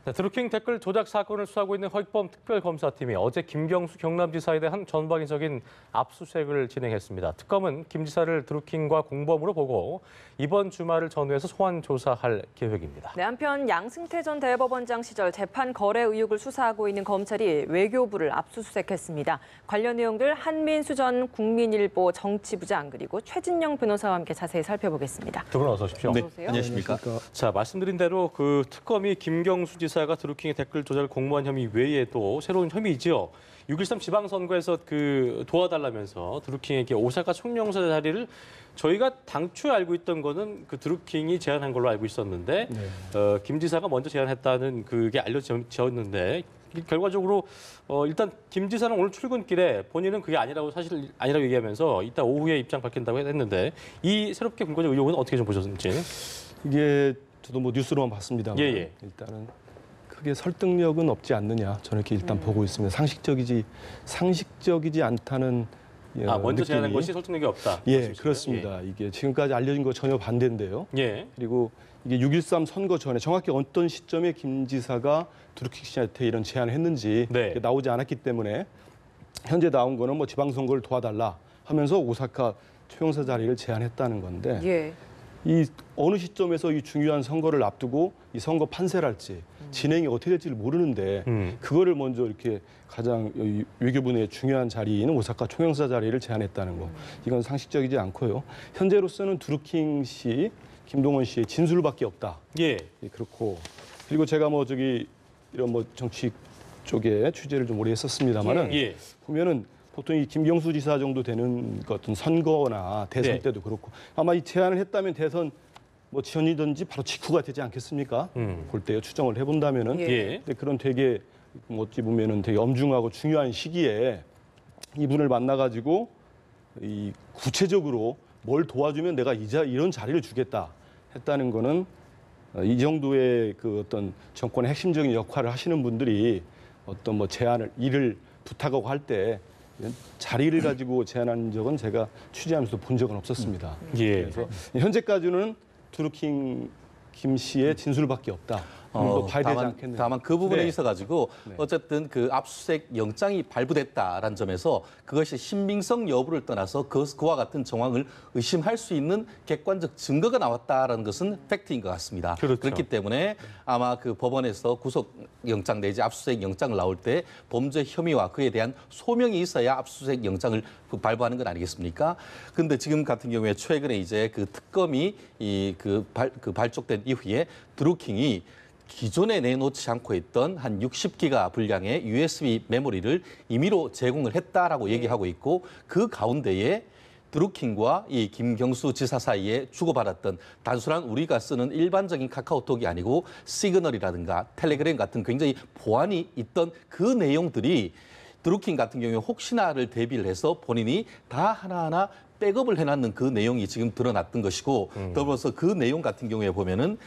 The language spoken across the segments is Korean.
네, 드루킹 댓글 조작 사건을 수사하고 있는 허익범 특별검사팀이 어제 김경수 경남지사에 대한 전방위적인 압수수색을 진행했습니다. 특검은 김 지사를 드루킹과 공범으로 보고 이번 주말을 전후해서 소환 조사할 계획입니다. 네, 한편 양승태 전 대법원장 시절 재판 거래 의혹을 수사하고 있는 검찰이 외교부를 압수수색했습니다. 관련 내용들 한민수 전 국민일보 정치부장 그리고 최진영 변호사와 함께 자세히 살펴보겠습니다. 두 분 어서 오십시오. 네, 어서 오세요. 안녕하십니까. 자, 말씀드린 대로 그 특검이 김경수 지사가 드루킹의 댓글 조작을 공모한 혐의 외에도 새로운 혐의이지요. 6.13 지방선거에서 도와달라면서 드루킹에게 오사카 총영사 자리를 저희가 당초에 알고 있던 거는 그 드루킹이 제안한 걸로 알고 있었는데 김 지사가 먼저 제안했다는 그게 알려졌는데 결과적으로 일단 김 지사는 오늘 출근길에 본인은 그게 아니라고 사실 아니라고 얘기하면서 이따 오후에 입장 밝힌다고 했는데 이 새롭게 불거진 의혹은 어떻게 좀 보셨는지? 이게 저도 뭐 뉴스로만 봤습니다만 예. 일단은 크게 설득력은 없지 않느냐 저는 이렇게 일단 보고 있습니다. 상식적이지 않다는 먼저 느낌이. 제안한 것이 설득력이 없다. 예, 그렇습니다. 이게 지금까지 알려진 거 전혀 반대인데요. 예. 그리고 이게 6.13 선거 전에 정확히 어떤 시점에 김 지사가 드루킹 씨한테 이런 제안을 했는지 네. 나오지 않았기 때문에 현재 나온 거는 뭐 지방선거를 도와달라 하면서 오사카 총영사 자리를 제안했다는 건데 예. 이 어느 시점에서 이 중요한 선거를 앞두고 이 선거 판세를 할지 진행이 어떻게 될지를 모르는데 그거를 먼저 이렇게 가장 외교부의 중요한 자리인 오사카 총영사 자리를 제안했다는 거 이건 상식적이지 않고요. 현재로서는 드루킹 씨, 김동원 씨의 진술밖에 없다. 예. 그렇고 그리고 제가 뭐 이런 뭐 정치 쪽에 취재를 좀 오래 했었습니다만은 예. 보면은 보통 이 김경수 지사 정도 되는 어떤 선거나 대선 네. 때도 그렇고 아마 이 제안을 했다면 대선 뭐 지연이든지 바로 직후가 되지 않겠습니까? 볼 때요 추정을 해본다면은 예. 근데 그런 되게 어찌 보면은 되게 엄중하고 중요한 시기에 이분을 만나가지고 이 구체적으로 뭘 도와주면 내가 이런 자리를 주겠다 했다는 거는 이 정도의 그 어떤 정권의 핵심적인 역할을 하시는 분들이 어떤 뭐 제안을 부탁하고 할 때 자리를 가지고 제안한 적은 제가 취재하면서도 본 적은 없었습니다. 예. 그래서 현재까지는 드루킹 김 씨의 진술밖에 없다. 또 봐야 되지 않겠느냐. 다만 그 부분에 네. 있어가지고 어쨌든 그 압수수색 영장이 발부됐다라는 점에서 그것이 신빙성 여부를 떠나서 그와 같은 정황을 의심할 수 있는 객관적 증거가 나왔다라는 것은 팩트인 것 같습니다. 그렇죠. 그렇기 때문에 아마 그 법원에서 구속영장 내지 압수수색 영장을 나올 때 범죄 혐의와 그에 대한 소명이 있어야 압수수색 영장을 발부하는 건 아니겠습니까? 근데 지금 같은 경우에 최근에 이제 그 특검이 발족된 이후에 드루킹이 기존에 내놓지 않고 있던 한 60기가 분량의 USB 메모리를 임의로 제공을 했다라고 얘기하고 있고 그 가운데에 드루킹과 이 김경수 지사 사이에 주고받았던 단순한 우리가 쓰는 일반적인 카카오톡이 아니고 시그널이라든가 텔레그램 같은 굉장히 보안이 있던 그 내용들이 드루킹 같은 경우에 혹시나를 대비를 해서 본인이 다 하나하나 백업을 해놨는 그 내용이 지금 드러났던 것이고 더불어서 그 내용 같은 경우에 보면은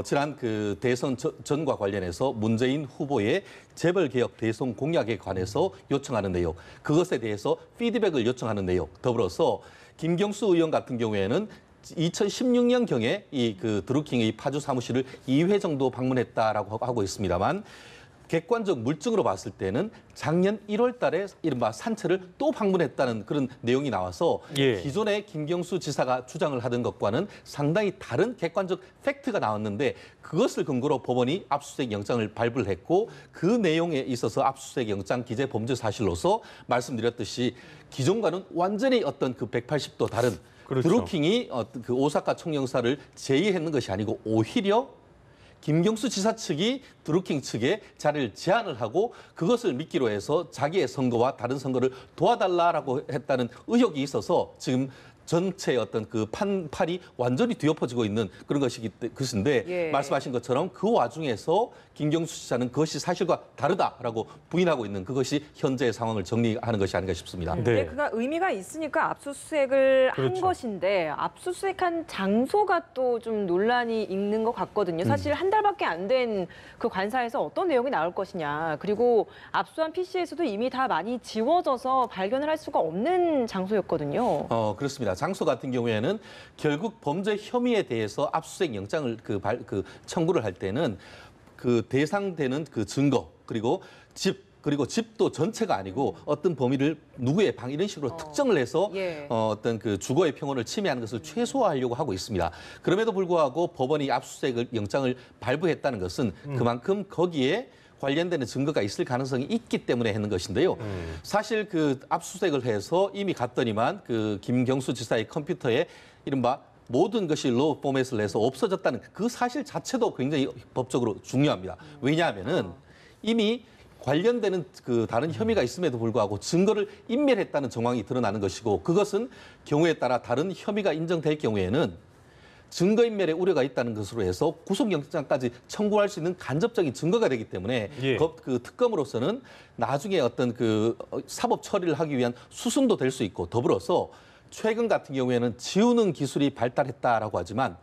지난 그 대선 전과 관련해서 문재인 후보의 재벌개혁 대선 공약에 관해서 요청하는 내용, 그것에 대해서 피드백을 요청하는 내용, 더불어서 김경수 의원 같은 경우에는 2016년경에 이 그 드루킹의 파주 사무실을 2회 정도 방문했다라고 하고 있습니다만 객관적 물증으로 봤을 때는 작년 1월 달에 이른바 산채를 또 방문했다는 그런 내용이 나와서 기존에 김경수 지사가 주장을 하던 것과는 상당히 다른 객관적 팩트가 나왔는데 그것을 근거로 법원이 압수수색 영장을 발부를 했고 그 내용에 있어서 압수수색 영장 기재 범죄 사실로서 말씀드렸듯이 기존과는 완전히 어떤 그 180도 다른 그렇죠. 드루킹이 그 오사카 총영사를 제의했는 것이 아니고 오히려 김경수 지사 측이 드루킹 측에 자리를 제안을 하고 그것을 미끼로 해서 자기의 선거와 다른 선거를 도와달라라고 했다는 의혹이 있어서 지금 전체의 어떤 그 판이 완전히 뒤엎어지고 있는 그런 것인데 말씀하신 것처럼 그 와중에서 김경수 지사는 그것이 사실과 다르다라고 부인하고 있는 그것이 현재의 상황을 정리하는 것이 아닌가 싶습니다. 네, 그가 의미가 있으니까 압수수색을 그렇죠. 한 것인데 압수수색한 장소가 또 좀 논란이 있는 것 같거든요. 사실 한 달밖에 안 된 그 관사에서 어떤 내용이 나올 것이냐. 그리고 압수한 PC에서도 이미 다 많이 지워져서 발견을 할 수가 없는 장소였거든요. 그렇습니다. 장소 같은 경우에는 결국 범죄 혐의에 대해서 압수수색 영장을 청구를 할 때는 그 대상되는 그 증거 그리고 그리고 집도 전체가 아니고 어떤 범위를 누구의 방 이런 식으로 특정을 해서 예. 어떤 그 주거의 평온을 침해하는 것을 최소화하려고 하고 있습니다. 그럼에도 불구하고 법원이 압수수색 영장을 발부했다는 것은 그만큼 거기에 관련되는 증거가 있을 가능성이 있기 때문에 했는 것인데요. 사실 그 압수수색을 해서 이미 갔더니만 그 김경수 지사의 컴퓨터에 이른바 모든 것이 로우 포맷을 내서 없어졌다는 그 사실 자체도 굉장히 법적으로 중요합니다. 왜냐하면은 이미 관련되는 그 다른 혐의가 있음에도 불구하고 증거를 인멸했다는 정황이 드러나는 것이고 그것은 경우에 따라 다른 혐의가 인정될 경우에는 증거인멸의 우려가 있다는 것으로 해서 구속영장까지 청구할 수 있는 간접적인 증거가 되기 때문에 예. 그 특검으로서는 나중에 어떤 그 사법 처리를 하기 위한 수순도 될 수 있고 더불어서 최근 같은 경우에는 지우는 기술이 발달했다라고 하지만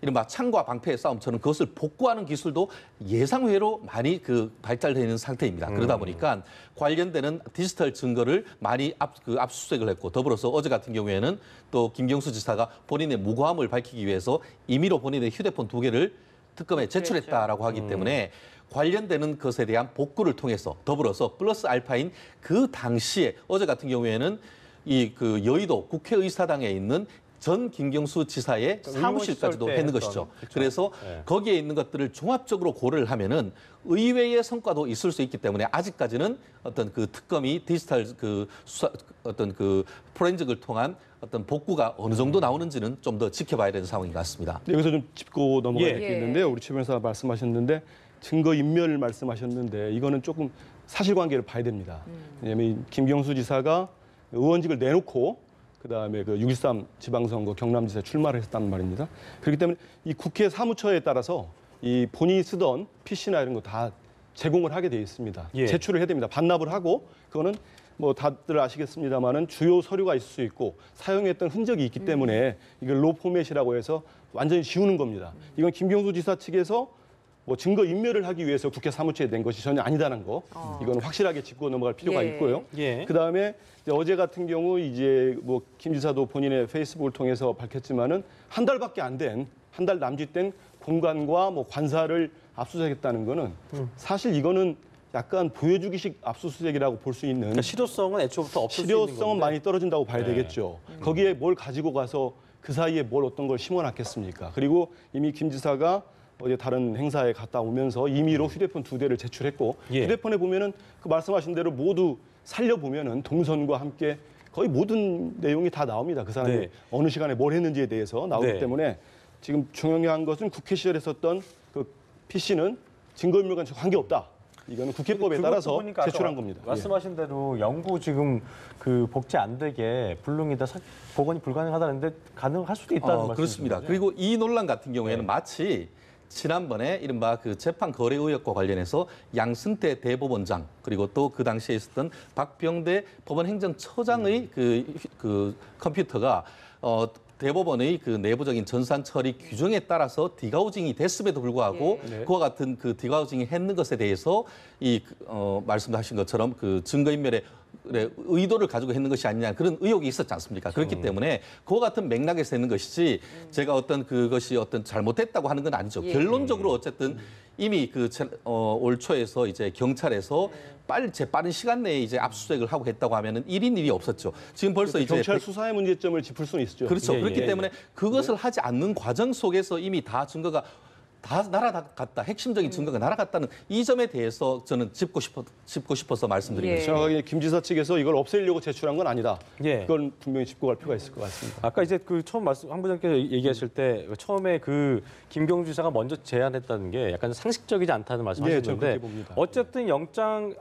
이른바 창과 방패의 싸움처럼 그것을 복구하는 기술도 예상외로 많이 그 발달되어 있는 상태입니다. 그러다 보니까 관련되는 디지털 증거를 많이 압수수색을 했고 더불어서 어제 같은 경우에는 또 김경수 지사가 본인의 무고함을 밝히기 위해서 임의로 본인의 휴대폰 2개를 특검에 제출했다라고 하기 때문에 관련되는 것에 대한 복구를 통해서 더불어서 플러스 알파인 그 당시에 어제 같은 경우에는 이 그 여의도 국회의사당에 있는 전 김경수 지사의 사무실까지도 했는 것이죠. 그렇죠. 그래서 네. 거기에 있는 것들을 종합적으로 고려를 하면은 의외의 성과도 있을 수 있기 때문에 아직까지는 어떤 그 특검이 디지털 그 수사 어떤 그 포렌식을 통한 어떤 복구가 어느 정도 나오는지는 좀 더 지켜봐야 되는 상황인 것 같습니다. 여기서 좀 짚고 넘어가야 될 예. 게 있는데요. 우리 최 변호사 말씀하셨는데 증거 인멸 말씀하셨는데 이거는 조금 사실관계를 봐야 됩니다. 왜냐하면 김경수 지사가 의원직을 내놓고 그다음에 그 6.13 지방선거 경남지사 출마를 했단 말입니다. 그렇기 때문에 이 국회 사무처에 따라서 이 본인이 쓰던 PC나 이런 거 다 제공을 하게 돼 있습니다. 예. 제출을 해야 됩니다. 반납을 하고 그거는 뭐 다들 아시겠습니다만은 주요 서류가 있을 수 있고 사용했던 흔적이 있기 때문에 이걸 로 포맷이라고 해서 완전히 지우는 겁니다. 이건 김경수 지사 측에서 뭐 증거 인멸을 하기 위해서 국회 사무처에 낸 것이 전혀 아니다는 거. 이건 확실하게 짚고 넘어갈 필요가 예. 있고요. 예. 그다음에 이제 어제 같은 경우 이제 뭐 김 지사도 본인의 페이스북을 통해서 밝혔지만은 한 달밖에 안 된 한 달 남짓된 공간과 뭐 관사를 압수수색했다는 거는 사실 이거는 약간 보여주기식 압수수색이라고 볼 수 있는 그러니까 실효성은 애초부터 없을 수 있는 건데. 실효성은 많이 떨어진다고 봐야 네. 되겠죠. 거기에 뭘 가지고 가서 그 사이에 뭘 어떤 걸 심어놨겠습니까? 그리고 이미 김 지사가 어제 다른 행사에 갔다 오면서 임의로 휴대폰 2대를 제출했고 예. 휴대폰에 보면은 그 말씀하신 대로 모두 살려보면은 동선과 함께 거의 모든 내용이 다 나옵니다. 그 사람이 네. 어느 시간에 뭘 했는지에 대해서 나오기 네. 때문에 지금 중요한 것은 국회 시절에 썼던 그 PC는 증거인멸과 관계없다. 이거는 국회법에 그것도 따라서 보니까 아까 제출한 겁니다. 예. 말씀하신 대로 영구 지금 그 복제 안 되게 불능이다 복원이 불가능하다는데 가능할 수도 있다는 말씀이죠. 그렇습니다. 그리고 이 논란 같은 경우에는 네. 마치 지난번에 이른바 그 재판 거래 의혹과 관련해서 양승태 대법원장 그리고 또 그 당시에 있었던 박병대 법원행정처장의 그 컴퓨터가 대법원의 그 내부적인 전산 처리 규정에 따라서 디가우징이 됐음에도 불구하고 네. 그와 같은 그 디가우징이 했는 것에 대해서 말씀하신 것처럼 그 증거인멸의 의도를 가지고 했는 것이 아니냐 그런 의혹이 있었지 않습니까? 그렇기 때문에 그와 같은 맥락에서 했는 것이지 제가 어떤 그것이 어떤 잘못됐다고 하는 건 아니죠. 예. 결론적으로 어쨌든 이미 올 초에서 이제 경찰에서 빠른 시간 내에 이제 압수수색을 하고 했다고 하면은 1인 1이 없었죠. 지금 벌써 이제 경찰 수사의 문제점을 짚을 수는 있죠. 그렇죠. 예, 그렇기 예, 때문에 그것을 하지 않는 과정 속에서 이미 다 증거가 다 날아갔다. 핵심적인 증거가 날아갔다는 이 점에 대해서 저는 짚고 싶어서 말씀드린 예. 거죠. 정확하게 김 지사 측에서 이걸 없애려고 제출한 건 아니다. 예. 그건 분명히 짚고 갈 필요가 있을 것 같습니다. 아까 이제 그 처음 한 부장께서 얘기하실 때 처음에 그 김경주 지사가 먼저 제안했다는 게 약간 상식적이지 않다는 예, 저는 말씀하셨는데 그렇게 봅니다. 어쨌든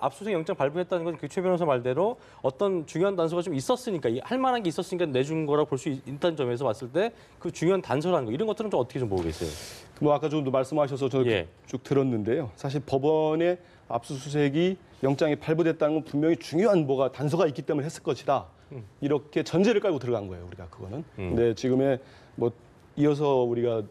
압수수색 영장 발부했다는 건 그 최 변호사 말대로 어떤 중요한 단서가 좀 있었으니까 할 만한 게 있었으니까 내준 거라고 볼 수 있다는 점에서 봤을 때 그 중요한 단서라는 거 이런 것들은 좀 어떻게 좀 보고 계세요? 뭐 아까 좀도 말씀하셔서 저도 예. 쭉 들었는데요. 사실 법원의 압수수색이 영장이 발부됐다는 건 분명히 중요한 뭐가 단서가 있기 때문에 했을 것이다. 이렇게 전제를 깔고 들어간 거예요. 우리가 그거는. 근데 지금의 뭐 이어서 우리가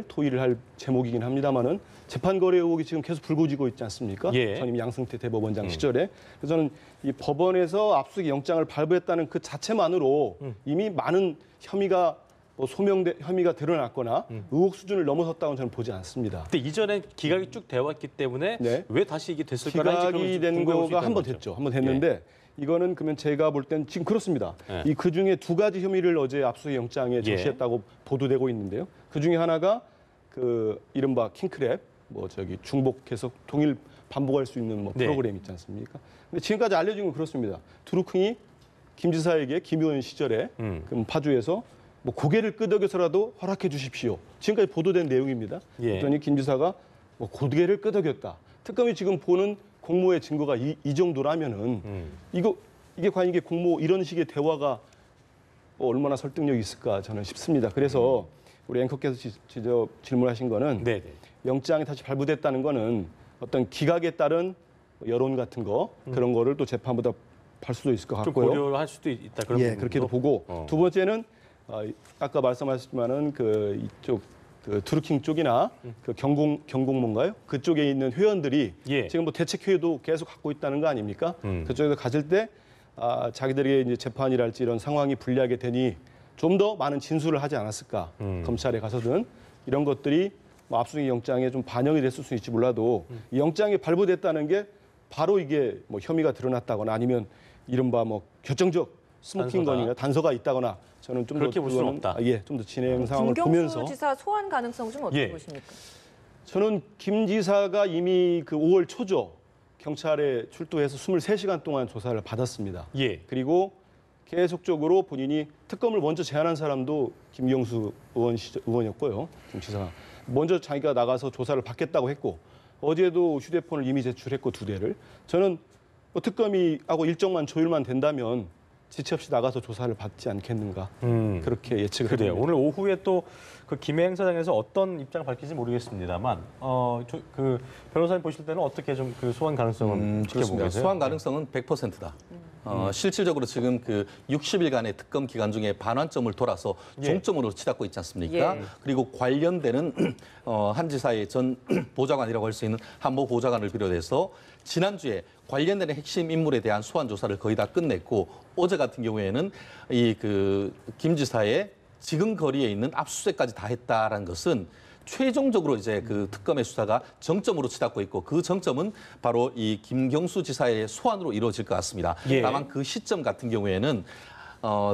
토의를 할 제목이긴 합니다만은 재판 거래 의혹이 지금 계속 불거지고 있지 않습니까? 예. 전임 양승태 대법원장 시절에. 그래서 저는 이 법원에서 압수수색 영장을 발부했다는 그 자체만으로 이미 많은 혐의가 뭐 소명 혐의가 드러났거나 의혹 수준을 넘어섰다고는 저는 보지 않습니다. 근데 이전에 기각이 쭉 되어왔기 때문에 네. 왜 다시 이게 됐을까라는 기각이 된 거가 한 번 됐죠. 한 번 됐는데 이거는 그러면 제가 볼 땐 지금 그렇습니다. 예. 이 그 중에 두 가지 혐의를 어제 압수수색 영장에 적시했다고 보도되고 있는데요. 그 중에 하나가 그 이른바 킹크랩, 뭐 저기 중복해서 동일 반복할 수 있는 뭐 네. 프로그램 있지 않습니까? 근데 지금까지 알려진 건 그렇습니다. 드루킹이 김 지사에게 김 의원 시절에 그 파주에서 뭐 고개를 끄덕여서라도 허락해 주십시오. 지금까지 보도된 내용입니다. 예. 그랬더니 김 지사가 뭐 고개를 끄덕였다. 특검이 지금 보는 공모의 증거가 이 정도라면은 이게 과연 이게 공모 이런 식의 대화가 뭐 얼마나 설득력이 있을까 저는 싶습니다. 그래서 우리 앵커께서 질문하신 거는 네네. 영장이 다시 발부됐다는 거는 어떤 기각에 따른 여론 같은 거 그런 거를 또 재판보다 할 수도 있을 것 좀 같고요. 고려할 수도 있다 그런 예, 부분도. 그렇게도 보고 두 번째는 아까 말씀하셨지만은 그 이쪽 그 드루킹 쪽이나 그 경공모인가요? 그쪽에 있는 회원들이 예. 지금 뭐 대책 회의도 계속 갖고 있다는 거 아닙니까? 그쪽에서 가질 때 자기들에게 이제 재판이랄지 이런 상황이 불리하게 되니 좀 더 많은 진술을 하지 않았을까? 검찰에 가서든 이런 것들이 뭐 압수수색 영장에 좀 반영이 됐을 수 있지 몰라도 이 영장이 발부됐다는 게 바로 이게 뭐 혐의가 드러났다거나 아니면 이른바 뭐 결정적 스모킹 건이나 단서가 있다거나 저는 좀 그렇게 더 볼 수는 그거는 없다. 예, 좀 더 진행 상황을 김경수 보면서 지사 소환 가능성 좀 어떻게 예. 보십니까? 저는 김 지사가 이미 그 5월 초죠. 경찰에 출두해서 23시간 동안 조사를 받았습니다. 예. 그리고 계속적으로 본인이 특검을 먼저 제안한 사람도 김경수 의원이었고요. 김 지사가. 먼저 자기가 나가서 조사를 받겠다고 했고 어제도 휴대폰을 이미 제출했고 2대를. 저는 뭐 특검이 하고 일정만 조율만 된다면 지체 없이 나가서 조사를 받지 않겠는가. 그렇게 예측을 그래요. 해봅니다. 오늘 오후에 또 그 김해행 사장에서 어떤 입장을 밝힐지 모르겠습니다만, 그 변호사님 보실 때는 어떻게 좀 그 소환 가능성은 지켜보고 그렇습니다. 계세요? 소환 가능성은 100%다. 실질적으로 지금 그 60일간의 특검 기간 중에 반환점을 돌아서 종점으로 치닫고 있지 않습니까? 예. 그리고 관련되는 한 지사의 전 보좌관이라고 할 수 있는 한모 보좌관을 비롯해서 지난주에 관련되는 핵심 인물에 대한 소환 조사를 거의 다 끝냈고 어제 같은 경우에는 이 그 김 지사의 지금 거리에 있는 압수수색까지 다 했다라는 것은 최종적으로 이제 그 특검의 수사가 정점으로 치닫고 있고 그 정점은 바로 이 김경수 지사의 소환으로 이루어질 것 같습니다. 예. 다만 그 시점 같은 경우에는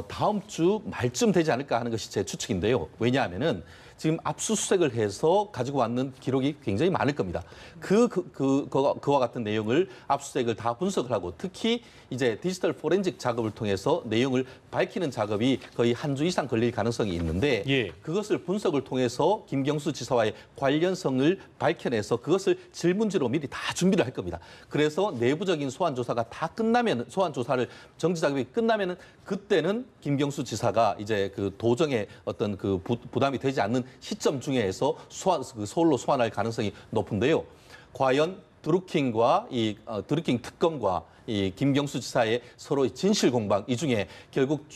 다음 주 말쯤 되지 않을까 하는 것이 제 추측인데요. 왜냐하면은 지금 압수수색을 해서 가지고 왔는 기록이 굉장히 많을 겁니다. 그와 같은 내용을 압수수색을 다 분석을 하고 특히 이제 디지털 포렌식 작업을 통해서 내용을 밝히는 작업이 거의 한 주 이상 걸릴 가능성이 있는데 예. 그것을 분석을 통해서 김경수 지사와의 관련성을 밝혀내서 그것을 질문지로 미리 다 준비를 할 겁니다. 그래서 내부적인 소환 조사가 다 끝나면 소환 조사를 정지 작업이 끝나면은 그때는 김경수 지사가 이제 그 도정의 어떤 그 부담이 되지 않는 시점 중에서 서울로 소환할 가능성이 높은데요. 과연 드루킹과 이 드루킹 특검과 이 김경수 지사의 서로의 진실 공방 이 중에 결국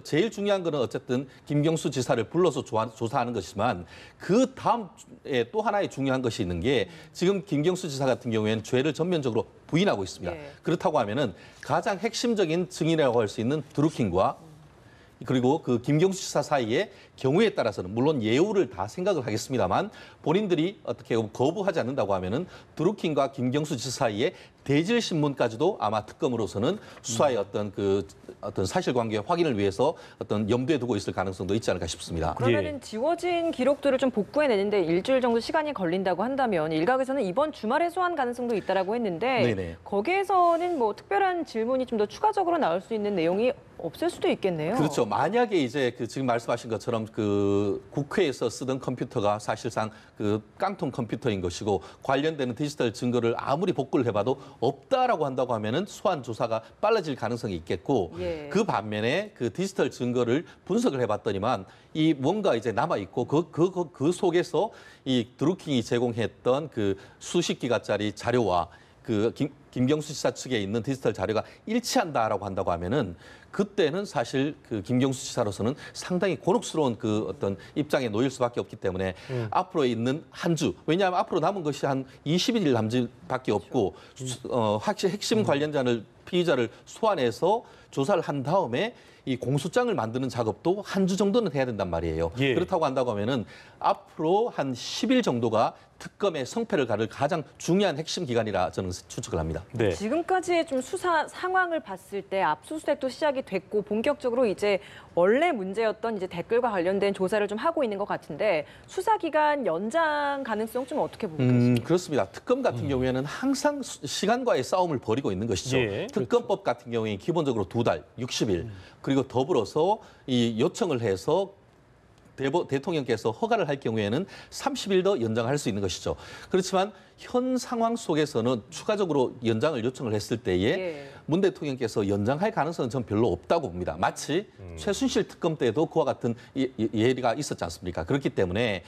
제일 중요한 거는 어쨌든 김경수 지사를 불러서 조사하는 것이지만 그 다음에 또 하나의 중요한 것이 있는 게 지금 김경수 지사 같은 경우에는 죄를 전면적으로 부인하고 있습니다. 예. 그렇다고 하면은 가장 핵심적인 증인이라고 할 수 있는 드루킹과 그리고 그 김경수 지사 사이에 경우에 따라서는 물론 예우를 다 생각을 하겠습니다만 본인들이 어떻게 거부하지 않는다고 하면은 드루킹과 김경수 지사 사이에 대질 신문까지도 아마 특검으로서는 수사의 어떤 사실관계 확인을 위해서 어떤 염두에 두고 있을 가능성도 있지 않을까 싶습니다. 그러면은 지워진 기록들을 좀 복구해내는데 일주일 정도 시간이 걸린다고 한다면 일각에서는 이번 주말에 소환 가능성도 있다라고 했는데 네네. 거기에서는 뭐 특별한 질문이 좀 더 추가적으로 나올 수 있는 내용이 없을 수도 있겠네요. 그렇죠. 만약에 이제 그 지금 말씀하신 것처럼 그 국회에서 쓰던 컴퓨터가 사실상 그 깡통 컴퓨터인 것이고 관련되는 디지털 증거를 아무리 복구를 해봐도 없다라고 한다고 하면은 소환 조사가 빨라질 가능성이 있겠고 예. 그 반면에 그 디지털 증거를 분석을 해봤더니만 이 뭔가 이제 남아 있고 그 속에서 이 드루킹이 제공했던 그 수십 기가짜리 자료와 그 김경수 지사 측에 있는 디지털 자료가 일치한다라고 한다고 하면은 그때는 사실 그 김경수 지사로서는 상당히 곤혹스러운 그 어떤 입장에 놓일 수밖에 없기 때문에 앞으로 있는 한 주, 왜냐하면 앞으로 남은 것이 한 20일 남짓밖에 없고 확실히 핵심 관련자를 피의자를 소환해서 조사를 한 다음에 이 공소장을 만드는 작업도 한 주 정도는 해야 된단 말이에요. 예. 그렇다고 한다고 하면은 앞으로 한 10일 정도가 특검의 성패를 가를 가장 중요한 핵심 기간이라 저는 추측을 합니다. 네. 지금까지의 좀 수사 상황을 봤을 때 압수수색도 시작이 됐고 본격적으로 이제 원래 문제였던 이제 댓글과 관련된 조사를 좀 하고 있는 것 같은데 수사 기간 연장 가능성 좀 어떻게 보고 계십니까? 그렇습니다. 특검 같은 경우에는 항상 시간과의 싸움을 벌이고 있는 것이죠. 예, 특검법 같은 경우에 기본적으로 2달, 60일, 그리고 더불어서 이 요청을 해서 대통령께서 허가를 할 경우에는 30일 더 연장할 수 있는 것이죠. 그렇지만 현 상황 속에서는 추가적으로 연장을 요청을 했을 때에 예. 문 대통령께서 연장할 가능성은 전 별로 없다고 봅니다. 마치 최순실 특검 때도 그와 같은 예리가 있었지 않습니까? 그렇기 때문에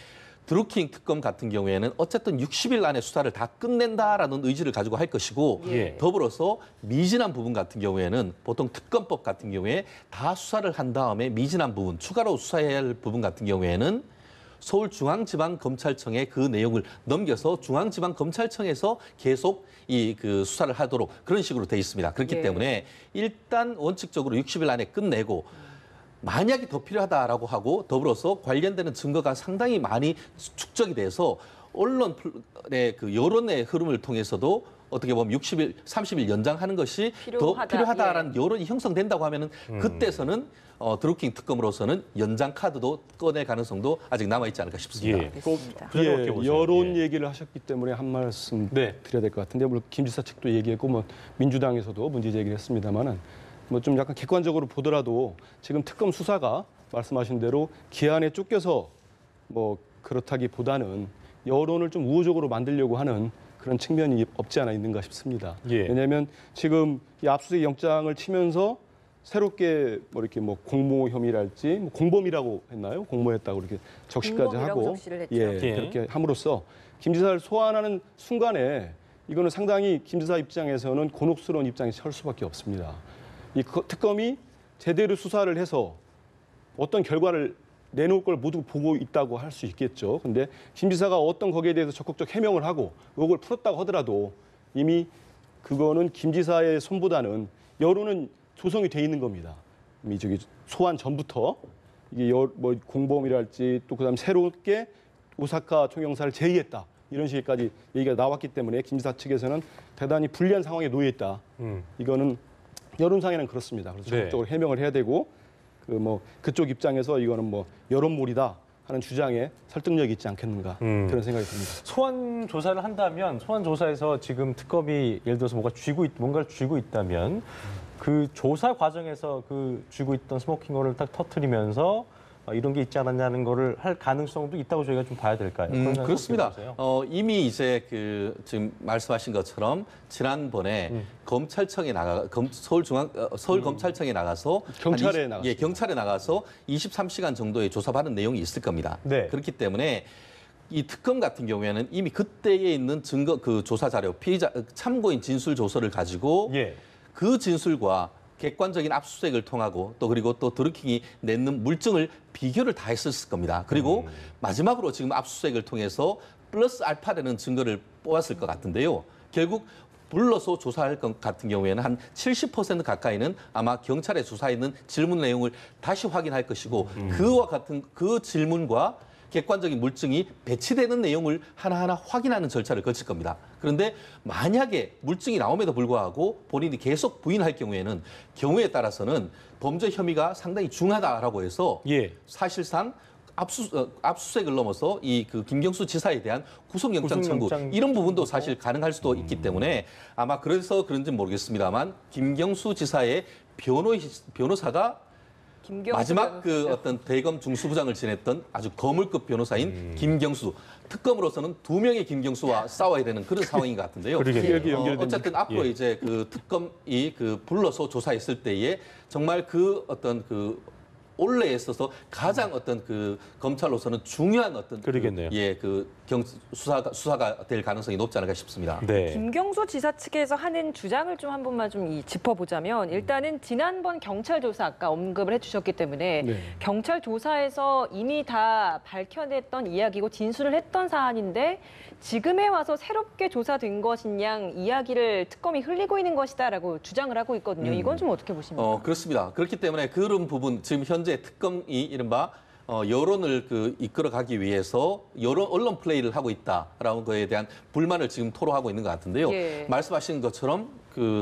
드루킹 특검 같은 경우에는 어쨌든 60일 안에 수사를 다 끝낸다라는 의지를 가지고 할 것이고 예. 더불어서 미진한 부분 같은 경우에는 보통 특검법 같은 경우에 다 수사를 한 다음에 미진한 부분, 추가로 수사해야 할 부분 같은 경우에는 서울중앙지방검찰청에 그 내용을 넘겨서 중앙지방검찰청에서 계속 이 그 수사를 하도록 그런 식으로 돼 있습니다. 그렇기 예. 때문에 일단 원칙적으로 60일 안에 끝내고 만약에 더 필요하다라고 하고 더불어서 관련되는 증거가 상당히 많이 축적이 돼서 언론의 그 여론의 흐름을 통해서도 어떻게 보면 60일, 30일 연장하는 것이 더 필요하다라는 여론이 형성된다고 하면은 그때서는 드루킹 특검으로서는 연장 카드도 꺼낼 가능성도 아직 남아 있지 않을까 싶습니다. 예. 알겠습니다. 그래도 어떻게 보세요? 여론 예. 얘기를 하셨기 때문에 한 말씀 네. 드려야 될 것 같은데 물론 김 지사 측도 얘기했고 뭐 민주당에서도 문제 제기를 했습니다만은 뭐 좀 약간 객관적으로 보더라도 지금 특검 수사가 말씀하신 대로 기한에 쫓겨서 뭐 그렇다기보다는 여론을 좀 우호적으로 만들려고 하는 그런 측면이 없지 않아 있는가 싶습니다. 예. 왜냐하면 지금 이 압수수색 영장을 치면서 새롭게 뭐 이렇게 뭐 공모 혐의랄지 뭐 공범이라고 했나요? 공모했다고 이렇게 적시까지 공범이라고 하고 적시를 했죠. 예, 예. 그렇게 함으로써 김 지사를 소환하는 순간에 이거는 상당히 김 지사 입장에서는 곤혹스러운 입장에 설 수밖에 없습니다. 이 특검이 제대로 수사를 해서 어떤 결과를 내놓을 걸 모두 보고 있다고 할 수 있겠죠. 근데 김 지사가 어떤 거기에 대해서 적극적 해명을 하고 의혹을 풀었다고 하더라도 이미 그거는 김 지사의 손보다는 여론은 조성이 돼 있는 겁니다. 이미 저기 소환 전부터 이게 뭐 공범이랄지 또 그다음 새롭게 오사카 총영사를 제의했다 이런 식까지 얘기가 나왔기 때문에 김 지사 측에서는 대단히 불리한 상황에 놓여 있다. 이거는 여론상에는 그렇습니다. 그래서 네. 적극적으로 해명을 해야 되고 그 뭐 그쪽 입장에서 이거는 뭐 여론몰이다 하는 주장에 설득력이 있지 않겠는가 그런 생각이 듭니다. 소환 조사를 한다면 소환 조사에서 지금 특검이 예를 들어서 뭔가를 쥐고 있다면 그 조사 과정에서 그 쥐고 있던 스모킹건을 딱 터트리면서 이런 게 있지 않았냐는 거를 할 가능성도 있다고 저희가 좀 봐야 될까요? 그렇습니다. 어떻게 보세요? 이미 이제 그 지금 말씀하신 것처럼 지난번에 검찰청에 서울 검찰청에 나가서 경찰에 예, 경찰에 나가서 23시간 정도의 조사받은 내용이 있을 겁니다. 네. 그렇기 때문에 이 특검 같은 경우에는 이미 그때에 있는 증거 그 조사 자료 피의자 참고인 진술 조서를 가지고 예. 그 진술과 객관적인 압수수색을 통하고 또 그리고 또 드루킹이 내는 물증을 비교를 다 했었을 겁니다. 그리고 마지막으로 지금 압수수색을 통해서 플러스 알파라는 증거를 뽑았을 것 같은데요. 결국 불러서 조사할 것 같은 경우에는 한 70% 가까이는 아마 경찰에 조사했는 질문 내용을 다시 확인할 것이고 그와 같은 그 질문과 객관적인 물증이 배치되는 내용을 하나하나 확인하는 절차를 거칠 겁니다. 그런데 만약에 물증이 나옴에도 불구하고 본인이 계속 부인할 경우에는 경우에 따라서는 범죄 혐의가 상당히 중하다라고 해서 예. 사실상 압수수색을 넘어서 이 그 김경수 지사에 대한 구속영장 청구 이런 부분도 사실 가능할 수도 있기 때문에 아마 그래서 그런지 모르겠습니다만 김경수 지사의 변호사가 마지막 그 어떤 대검 중수부장을 지냈던 아주 거물급 변호사인 김경수 특검으로서는 2명의 김경수와 싸워야 되는 그런 상황인 것 같은데요. 어쨌든 앞으로 이제 그 특검이 그 불러서 조사했을 때에 정말 그 어떤 그 올해에 있어서 가장 어떤 그 검찰로서는 중요한 어떤 그러겠네요. 수사가 될 가능성이 높지 않을까 싶습니다. 네. 김경수 지사 측에서 하는 주장을 좀 한 번만 좀 짚어보자면 일단은 지난번 경찰 조사 아까 언급을 해주셨기 때문에 네. 경찰 조사에서 이미 다 밝혀냈던 이야기고 진술을 했던 사안인데 지금에 와서 새롭게 조사된 것인 양 이야기를 특검이 흘리고 있는 것이다라고 주장을 하고 있거든요. 이건 좀 어떻게 보십니까? 그렇습니다. 그렇기 때문에 그런 부분 지금 현재 특검이 이른바 여론을 이끌어가기 위해서 여론 언론 플레이를 하고 있다라는 거에 대한 불만을 지금 토로하고 있는 것 같은데요. 예. 말씀하신 것처럼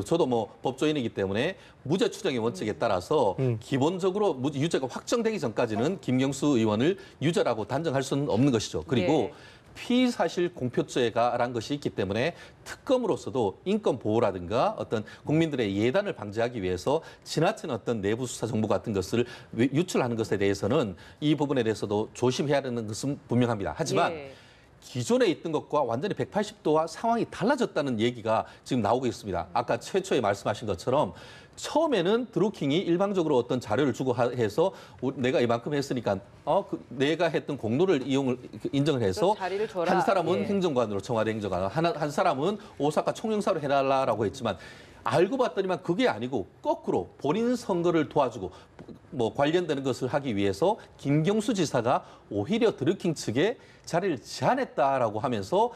저도 뭐 법조인이기 때문에 무죄 추정의 원칙에 따라서 기본적으로 유죄가 확정되기 전까지는 김경수 의원을 유죄라고 단정할 수는 없는 것이죠. 그리고 예. 피사실 공표죄가라는 것이 있기 때문에 특검으로서도 인권 보호라든가 어떤 국민들의 예단을 방지하기 위해서 지나친 어떤 내부 수사 정보 같은 것을 유출하는 것에 대해서는 이 부분에 대해서도 조심해야 하는 것은 분명합니다. 하지만 예. 기존에 있던 것과 완전히 180도와 상황이 달라졌다는 얘기가 지금 나오고 있습니다. 아까 최초에 말씀하신 것처럼 처음에는 드루킹이 일방적으로 어떤 자료를 주고 해서 내가 이만큼 했으니까 내가 했던 공로를 인정을 해서 자리를 줘라. 한 사람은 예. 행정관으로 청와대 행정관, 한 사람은 오사카 총영사로 해달라라고 했지만 알고 봤더니만 그게 아니고 거꾸로 본인 선거를 도와주고 뭐 관련되는 것을 하기 위해서 김경수 지사가 오히려 드루킹 측에 자리를 제안했다라고 하면서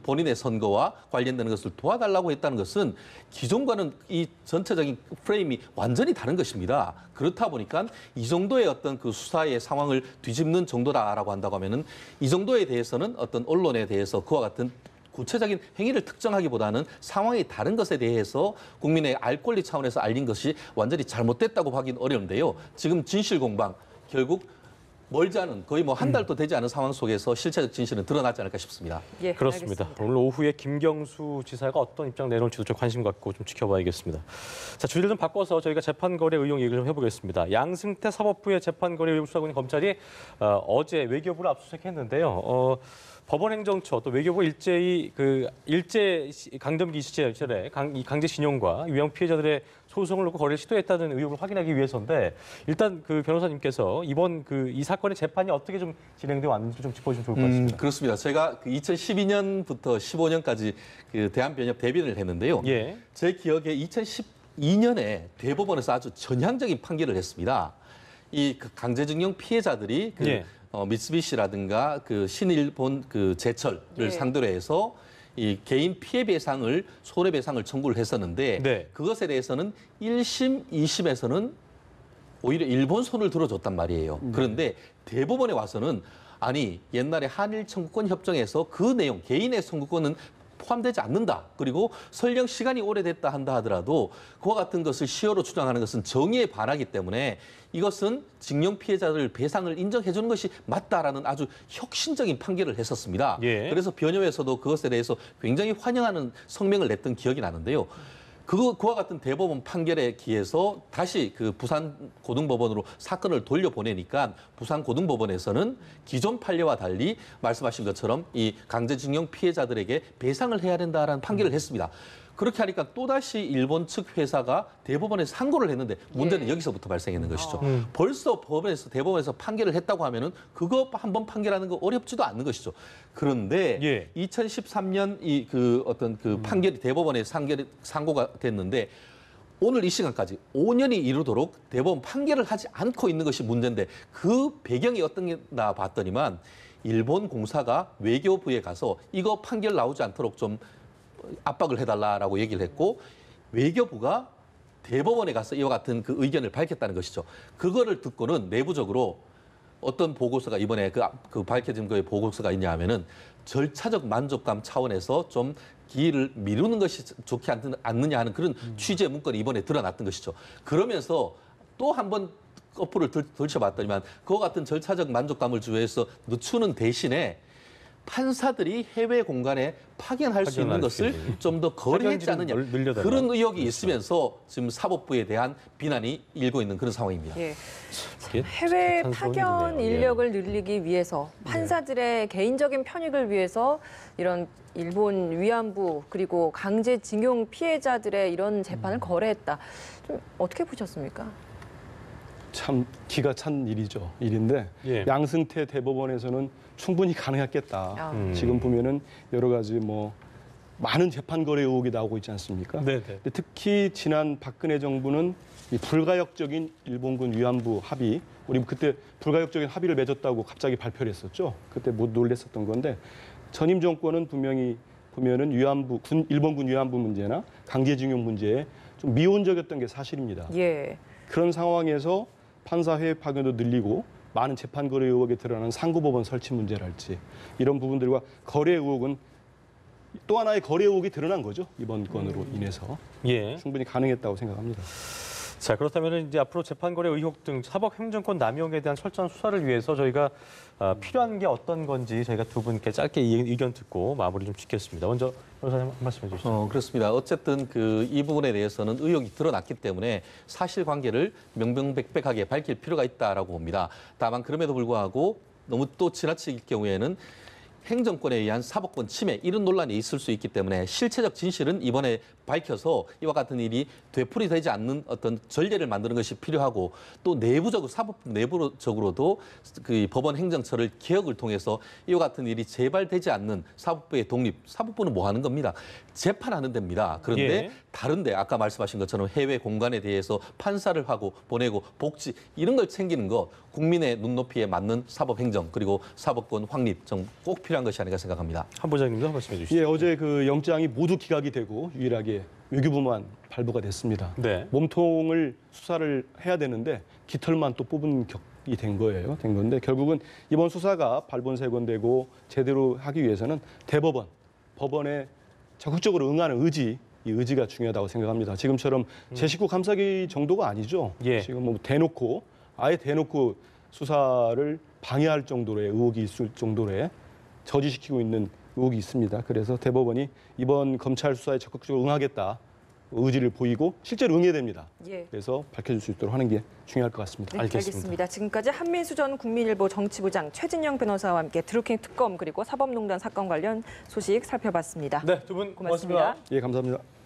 본인의 선거와 관련되는 것을 도와달라고 했다는 것은 기존과는 이 전체적인 프레임이 완전히 다른 것입니다. 그렇다 보니까 이 정도의 어떤 그 수사의 상황을 뒤집는 정도다라고 한다고 하면은 이 정도에 대해서는 어떤 언론에 대해서 그와 같은 구체적인 행위를 특정하기보다는 상황이 다른 것에 대해서 국민의 알 권리 차원에서 알린 것이 완전히 잘못됐다고 하긴 어려운데요. 지금 진실 공방 결국 멀지 않은 거의 뭐 한 달도 되지 않은 상황 속에서 실체적 진실은 드러나지 않을까 싶습니다. 예, 그렇습니다. 알겠습니다. 오늘 오후에 김경수 지사가 어떤 입장 내놓을지도 좀 관심 갖고 좀 지켜봐야겠습니다. 자, 주제를 좀 바꿔서 저희가 재판거래 의혹 얘기를 좀 해보겠습니다. 양승태 사법부의 재판거래 의혹 수사하고 있는 검찰이 어제 외교부를 압수수색했는데요. 법원행정처 또 외교부 일제 강점기 시절에 강제징용과 유형 피해자들의 소송을 놓고 거래를 시도했다는 의혹을 확인하기 위해서인데 일단 그 변호사님께서 이번 이 사건의 재판이 어떻게 좀 진행되어 왔는지 좀 짚어주시면 좋을 것 같습니다. 그렇습니다. 제가 2012년부터 15년까지 대한변협 대변을 했는데요. 예. 제 기억에 2012년에 대법원에서 아주 전향적인 판결을 했습니다. 이 강제징용 피해자들이 예. 미쓰비시라든가 신일본 제철을 예. 상대로 해서 이 개인 피해 배상을 손해배상을 청구를 했었는데 네. 그것에 대해서는 1심, 2심에서는 오히려 일본 손을 들어줬단 말이에요. 그런데 대법원에 와서는 아니 옛날에 한일 청구권 협정에서 그 내용 개인의 청구권은 포함되지 않는다. 그리고 설령 시간이 오래됐다 한다 하더라도 그와 같은 것을 시효로 주장하는 것은 정의에 반하기 때문에 이것은 징용 피해자들 배상을 인정해 주는 것이 맞다라는 아주 혁신적인 판결을 했었습니다. 예. 그래서 변협에서도 그것에 대해서 굉장히 환영하는 성명을 냈던 기억이 나는데요. 그와 같은 대법원 판결에 기해서 다시 부산 고등법원으로 사건을 돌려보내니까 부산 고등법원에서는 기존 판례와 달리 말씀하신 것처럼 이 강제징용 피해자들에게 배상을 해야 된다라는 판결을 했습니다. 그렇게 하니까 또다시 일본 측 회사가 대법원에 상고를 했는데 문제는 예. 여기서부터 발생했는 것이죠. 벌써 대법원에서 판결을 했다고 하면은 그거 한번 판결하는 거 어렵지도 않는 것이죠. 그런데 예. 2013년 판결이 대법원에 상고가 됐는데 오늘 이 시간까지 5년이 이르도록 대법원 판결을 하지 않고 있는 것이 문제인데 그 배경이 어떤 게나 봤더니만 일본 공사가 외교부에 가서 이거 판결 나오지 않도록 좀 압박을 해달라라고 얘기를 했고 외교부가 대법원에 가서 이와 같은 의견을 밝혔다는 것이죠. 그거를 듣고는 내부적으로 어떤 보고서가 이번에 밝혀진 거에 보고서가 있냐 하면은 절차적 만족감 차원에서 좀 기일을 미루는 것이 좋지 않느냐 하는 그런 취지의 문건이 이번에 드러났던 것이죠. 그러면서 또 한 번 거꾸를 들춰봤더니만 그와 같은 절차적 만족감을 주해서 늦추는 대신에 판사들이 해외 공간에 파견할 수 있는 것을 좀 더 거래했지 않느냐 그런 의혹이 있으면서 지금 사법부에 대한 비난이 일고 있는 그런 상황입니다. 예. 이게 해외 탄소는 파견 있네요. 예. 인력을 늘리기 위해서 판사들의 개인적인 편익을 위해서 이런 일본 위안부 그리고 강제징용 피해자들의 이런 재판을 거래했다. 좀 어떻게 보셨습니까? 참 기가 찬 일인데 예. 양승태 대법원에서는 충분히 가능했겠다. 지금 보면은 여러 가지 뭐 많은 재판 거래 의혹이 나오고 있지 않습니까? 네네. 근데 특히 지난 박근혜 정부는 이 불가역적인 일본군 위안부 합의, 우리 그때 불가역적인 합의를 맺었다고 갑자기 발표를 했었죠. 그때 못 놀랬었던 건데 전임 정권은 분명히 보면은 일본군 위안부 문제나 강제징용 문제에 좀 미온적이었던 게 사실입니다. 예. 그런 상황에서 판사 해외 파견도 늘리고 많은 재판 거래 의혹에 드러나는 상고법원 설치 문제랄지 이런 부분들과 거래 의혹은 또 하나의 거래 의혹이 드러난 거죠. 이번 건으로 인해서 예. 충분히 가능했다고 생각합니다. 자, 그렇다면 이제 앞으로 재판거래 의혹 등 사법행정권 남용에 대한 철저한 수사를 위해서 저희가 필요한 게 어떤 건지 저희가 두 분께 짧게 의견 듣고 마무리 좀 짓겠습니다. 먼저 변호사님 한 말씀해 주시죠. 그렇습니다. 어쨌든 이 부분에 대해서는 의혹이 드러났기 때문에 사실관계를 명명백백하게 밝힐 필요가 있다라고 봅니다. 다만 그럼에도 불구하고 너무 또 지나칠 경우에는 행정권에 의한 사법권 침해 이런 논란이 있을 수 있기 때문에 실체적 진실은 이번에 밝혀서 이와 같은 일이 되풀이되지 않는 어떤 전례를 만드는 것이 필요하고 또 내부적으로 사법부 내부적으로도 그 법원 행정처를 개혁을 통해서 이와 같은 일이 재발되지 않는 사법부의 독립, 사법부는 뭐 하는 겁니다. 재판하는 데입니다. 그런데 예. 다른데 아까 말씀하신 것처럼 해외 공간에 대해서 판사를 하고 보내고 복지 이런 걸 챙기는 것 국민의 눈높이에 맞는 사법행정 그리고 사법권 확립 좀 꼭 필요한 것이 아닌가 생각합니다. 한 부장님도 한 말씀해 주시죠. 예, 어제 그 영장이 모두 기각이 되고 유일하게 외교부만 발부가 됐습니다. 네. 몸통을 수사를 해야 되는데 깃털만 또 뽑은 격이 된 건데 결국은 이번 수사가 발본색원되고 제대로 하기 위해서는 대법원, 법원에 적극적으로 응하는 이 의지가 중요하다고 생각합니다. 지금처럼 제19 감사기 정도가 아니죠. 예. 지금 뭐 아예 대놓고 수사를 방해할 정도의 의혹이 있을 정도의 저지시키고 있는 의혹이 있습니다. 그래서 대법원이 이번 검찰 수사에 적극적으로 응하겠다 의지를 보이고 실제로 응해야 됩니다. 예. 그래서 밝혀질 수 있도록 하는 게 중요할 것 같습니다. 네, 알겠습니다. 지금까지 한민수 전 국민일보 정치부장 최진영 변호사와 함께 드루킹 특검 그리고 사법농단 사건 관련 소식 살펴봤습니다. 네, 두 분 고맙습니다. 고맙습니다. 예, 감사합니다.